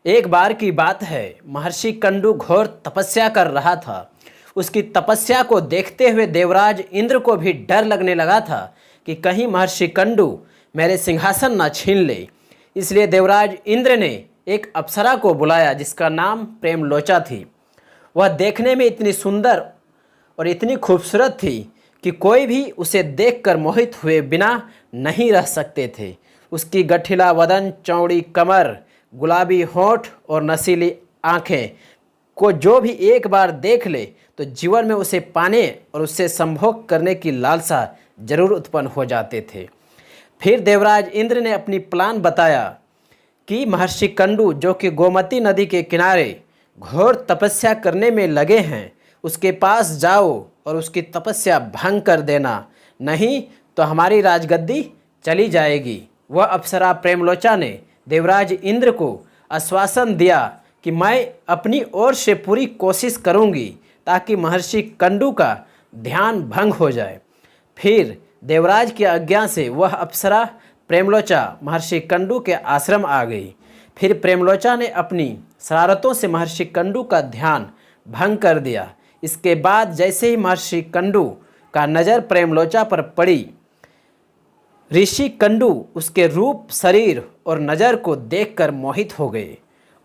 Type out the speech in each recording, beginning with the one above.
एक बार की बात है, महर्षि कंडू घोर तपस्या कर रहा था। उसकी तपस्या को देखते हुए देवराज इंद्र को भी डर लगने लगा था कि कहीं महर्षि कंडू मेरे सिंहासन न छीन ले। इसलिए देवराज इंद्र ने एक अप्सरा को बुलाया जिसका नाम प्रेमलोचा थी। वह देखने में इतनी सुंदर और इतनी खूबसूरत थी कि कोई भी उसे देखकर मोहित हुए बिना नहीं रह सकते थे। उसकी गठिला बदन, चौड़ी कमर, गुलाबी होंठ और नसीली आँखें को जो भी एक बार देख ले तो जीवन में उसे पाने और उससे संभोग करने की लालसा जरूर उत्पन्न हो जाते थे। फिर देवराज इंद्र ने अपनी प्लान बताया कि महर्षि कंडू जो कि गोमती नदी के किनारे घोर तपस्या करने में लगे हैं, उसके पास जाओ और उसकी तपस्या भंग कर देना, नहीं तो हमारी राजगद्दी चली जाएगी। वह अप्सरा प्रेमलोचा ने देवराज इंद्र को आश्वासन दिया कि मैं अपनी ओर से पूरी कोशिश करूंगी ताकि महर्षि कंडू का ध्यान भंग हो जाए। फिर देवराज की आज्ञा से वह अप्सरा प्रेमलोचा महर्षि कंडू के आश्रम आ गई। फिर प्रेमलोचा ने अपनी शरारतों से महर्षि कंडू का ध्यान भंग कर दिया। इसके बाद जैसे ही महर्षि कंडू का नज़र प्रेमलोचा पर पड़ी, ऋषि कंडू उसके रूप, शरीर और नज़र को देखकर मोहित हो गए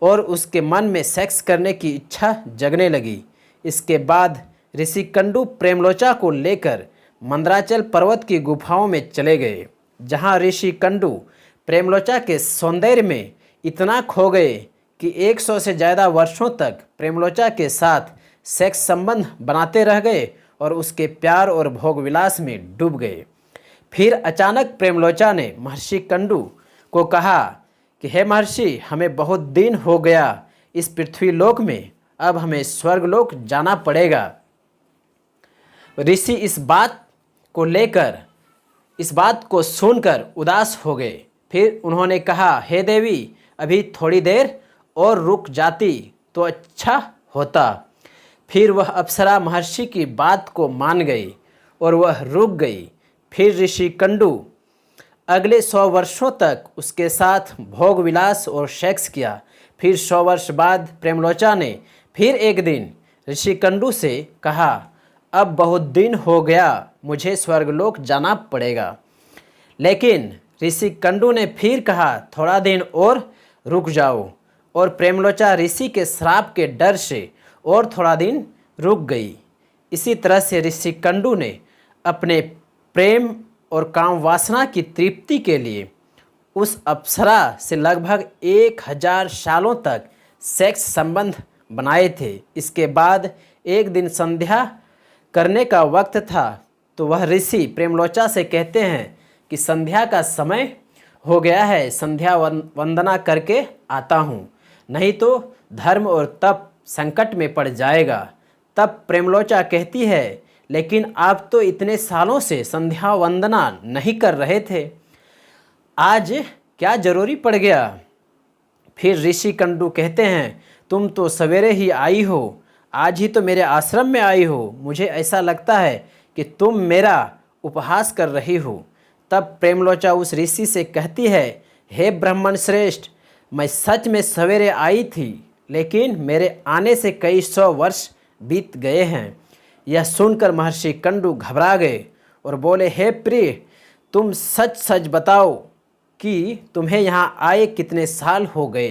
और उसके मन में सेक्स करने की इच्छा जगने लगी। इसके बाद ऋषि कंडू प्रेमलोचा को लेकर मंदराचल पर्वत की गुफाओं में चले गए, जहां ऋषि कंडू प्रेमलोचा के सौंदर्य में इतना खो गए कि 100 से ज़्यादा वर्षों तक प्रेमलोचा के साथ सेक्स संबंध बनाते रह गए और उसके प्यार और भोग विलास में डूब गए। फिर अचानक प्रेमलोचा ने महर्षि कंडू को कहा कि हे महर्षि, हमें बहुत दिन हो गया इस पृथ्वी लोक में, अब हमें स्वर्गलोक जाना पड़ेगा। ऋषि इस बात को सुनकर उदास हो गए। फिर उन्होंने कहा, हे देवी, अभी थोड़ी देर और रुक जाती तो अच्छा होता। फिर वह अप्सरा महर्षि की बात को मान गई और वह रुक गई। फिर ऋषि कंडू अगले 100 वर्षों तक उसके साथ भोग विलास और सेक्स किया। फिर 100 वर्ष बाद प्रेमलोचा ने फिर एक दिन ऋषि कंडू से कहा, अब बहुत दिन हो गया, मुझे स्वर्गलोक जाना पड़ेगा। लेकिन ऋषि कंडू ने फिर कहा, थोड़ा दिन और रुक जाओ, और प्रेमलोचा ऋषि के श्राप के डर से और थोड़ा दिन रुक गई। इसी तरह से ऋषि कंडू ने अपने प्रेम और काम वासना की तृप्ति के लिए उस अप्सरा से लगभग 1000 सालों तक सेक्स संबंध बनाए थे। इसके बाद एक दिन संध्या करने का वक्त था तो वह ऋषि प्रेमलोचा से कहते हैं कि संध्या का समय हो गया है, संध्या वंदना करके आता हूँ, नहीं तो धर्म और तप संकट में पड़ जाएगा। तब प्रेमलोचा कहती है, लेकिन आप तो इतने सालों से संध्या वंदना नहीं कर रहे थे, आज क्या जरूरी पड़ गया। फिर ऋषि कंडू कहते हैं, तुम तो सवेरे ही आई हो, आज ही तो मेरे आश्रम में आई हो, मुझे ऐसा लगता है कि तुम मेरा उपहास कर रही हो। तब प्रेमलोचा उस ऋषि से कहती है, हे ब्राह्मण श्रेष्ठ, मैं सच में सवेरे आई थी, लेकिन मेरे आने से कई 100 वर्ष बीत गए हैं। यह सुनकर महर्षि कंडू घबरा गए और बोले, हे प्रिय, तुम सच सच बताओ कि तुम्हें यहाँ आए कितने साल हो गए।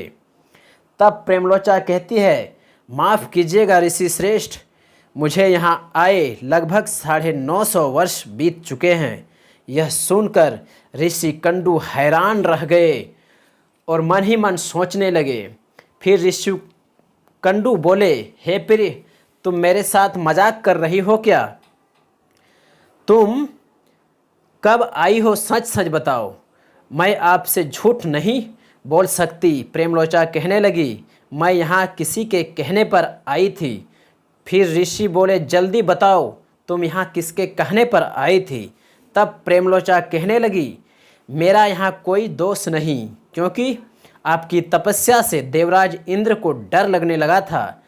तब प्रेमलोचा कहती है, माफ़ कीजिएगा ऋषि श्रेष्ठ, मुझे यहाँ आए लगभग 950 वर्ष बीत चुके हैं। यह सुनकर ऋषि कंडू हैरान रह गए और मन ही मन सोचने लगे। फिर ऋषि कंडू बोले, हे प्रिय, तुम मेरे साथ मजाक कर रही हो क्या? तुम कब आई हो, सच सच बताओ, मैं आपसे झूठ नहीं बोल सकती। प्रेमलोचा कहने लगी, मैं यहाँ किसी के कहने पर आई थी। फिर ऋषि बोले, जल्दी बताओ, तुम यहाँ किसके कहने पर आई थी? तब प्रेमलोचा कहने लगी, मेरा यहाँ कोई दोष नहीं, क्योंकि आपकी तपस्या से देवराज इंद्र को डर लगने लगा था।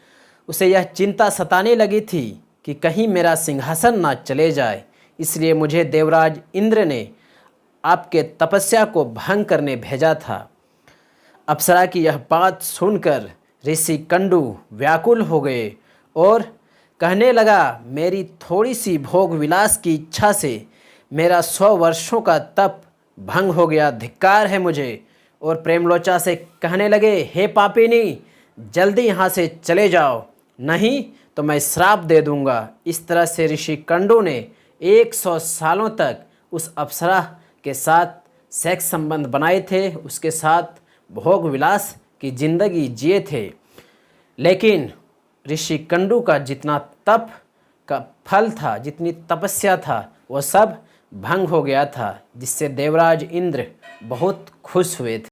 उसे यह चिंता सताने लगी थी कि कहीं मेरा सिंहासन ना चले जाए, इसलिए मुझे देवराज इंद्र ने आपके तपस्या को भंग करने भेजा था। अप्सरा की यह बात सुनकर ऋषि कंडू व्याकुल हो गए और कहने लगा, मेरी थोड़ी सी भोग विलास की इच्छा से मेरा 100 वर्षों का तप भंग हो गया, धिक्कार है मुझे। और प्रेमलोचा से कहने लगे, हे पापिनी, जल्दी यहाँ से चले जाओ, नहीं तो मैं श्राप दे दूंगा। इस तरह से ऋषि कंडू ने 100 सालों तक उस अप्सरा के साथ सेक्स संबंध बनाए थे, उसके साथ भोग विलास की जिंदगी जिए थे। लेकिन ऋषि कंडू का जितना तप का फल था, जितनी तपस्या था, वो सब भंग हो गया था, जिससे देवराज इंद्र बहुत खुश हुए थे।